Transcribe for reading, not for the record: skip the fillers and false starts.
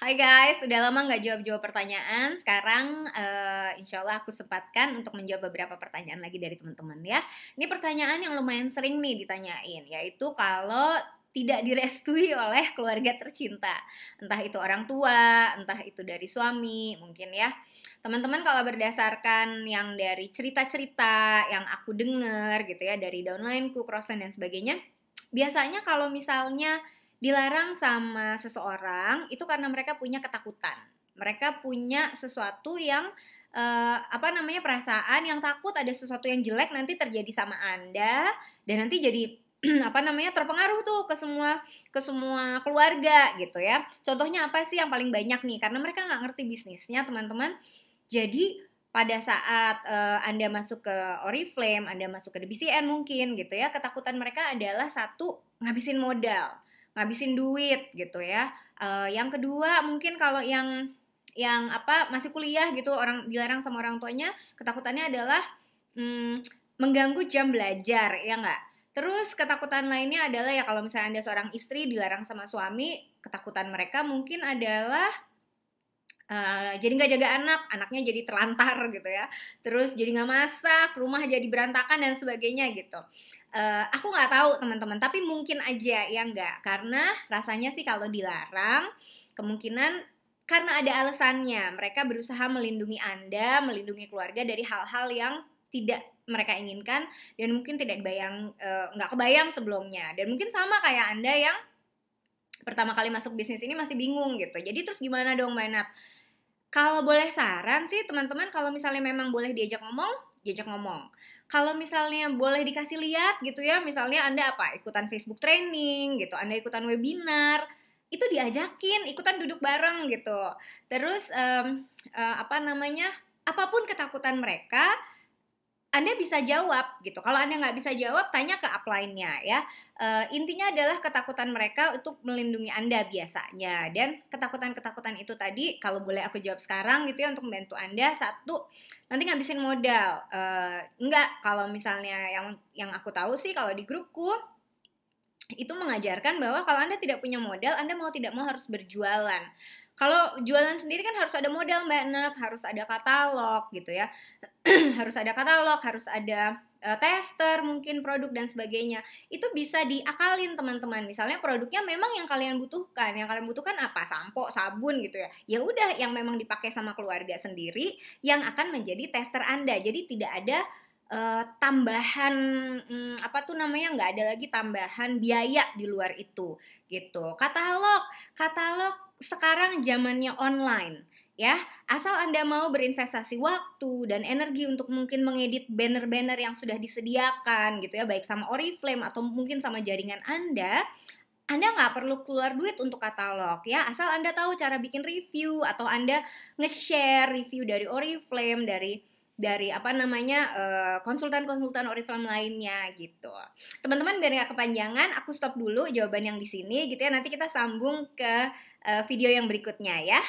Hai guys, udah lama nggak jawab-jawab pertanyaan. Sekarang insya Allah aku sempatkan untuk menjawab beberapa pertanyaan lagi dari teman-teman ya. Ini pertanyaan yang lumayan sering nih ditanyain, yaitu kalau tidak direstui oleh keluarga tercinta. Entah itu orang tua, entah itu dari suami, mungkin ya. Teman-teman kalau berdasarkan yang dari cerita-cerita yang aku dengar gitu ya, dari downlineku, crossline dan sebagainya, biasanya kalau misalnya dilarang sama seseorang itu karena mereka punya ketakutan. Mereka punya sesuatu yang perasaan yang takut ada sesuatu yang jelek nanti terjadi sama Anda dan nanti jadi terpengaruh tuh ke semua keluarga gitu ya. Contohnya apa sih yang paling banyak nih? Karena mereka nggak ngerti bisnisnya, teman-teman. Jadi pada saat Anda masuk ke Oriflame, Anda masuk ke BCN mungkin gitu ya, ketakutan mereka adalah satu, ngabisin modal, ngabisin duit gitu ya. Yang kedua mungkin kalau yang masih kuliah gitu, orang dilarang sama orang tuanya, ketakutannya adalah mengganggu jam belajar, ya nggak? Terus ketakutan lainnya adalah ya kalau misalnya Anda seorang istri dilarang sama suami, ketakutan mereka mungkin adalah jadi nggak jaga anak, anaknya jadi terlantar gitu ya. Terus jadi nggak masak, rumah jadi berantakan dan sebagainya gitu. Aku nggak tahu teman-teman, tapi mungkin aja ya nggak, karena rasanya sih kalau dilarang, kemungkinan karena ada alasannya. Mereka berusaha melindungi Anda, melindungi keluarga dari hal-hal yang tidak mereka inginkan dan mungkin tidak nggak kebayang sebelumnya. Dan mungkin sama kayak Anda yang pertama kali masuk bisnis ini masih bingung gitu. Jadi terus gimana dong Mbak Nat? Kalau boleh saran sih teman-teman, kalau misalnya memang boleh diajak ngomong, diajak ngomong. Kalau misalnya boleh dikasih lihat gitu ya, misalnya Anda ikutan Facebook training gitu, Anda ikutan webinar, itu diajakin, ikutan duduk bareng gitu. Terus apapun ketakutan mereka, Anda bisa jawab gitu. Kalau Anda nggak bisa jawab, tanya ke upline-nya ya. Intinya adalah ketakutan mereka untuk melindungi Anda biasanya. Dan ketakutan-ketakutan itu tadi, kalau boleh aku jawab sekarang gitu ya untuk membantu Anda. Satu, nanti ngabisin modal. Enggak, kalau misalnya yang aku tahu sih kalau di grupku, itu mengajarkan bahwa kalau Anda tidak punya modal, Anda mau tidak mau harus berjualan. Kalau jualan sendiri kan harus ada modal Mbak Nat, harus ada katalog gitu ya. Harus ada katalog, harus ada tester, mungkin produk dan sebagainya. Itu bisa diakalin teman-teman. Misalnya produknya memang yang kalian butuhkan. Yang kalian butuhkan apa? Sampo, sabun gitu ya. Ya udah yang memang dipakai sama keluarga sendiri yang akan menjadi tester Anda. Jadi tidak ada tambahan nggak ada lagi tambahan biaya di luar itu gitu. Katalog sekarang zamannya online ya, asal Anda mau berinvestasi waktu dan energi untuk mungkin mengedit banner-banner yang sudah disediakan gitu ya, baik sama Oriflame atau mungkin sama jaringan Anda nggak perlu keluar duit untuk katalog ya, asal Anda tahu cara bikin review atau Anda nge-share review dari Oriflame, dari konsultan-konsultan Oriflame lainnya gitu. Teman-teman biar nggak kepanjangan, aku stop dulu jawaban yang di sini gitu ya. Nanti kita sambung ke video yang berikutnya ya.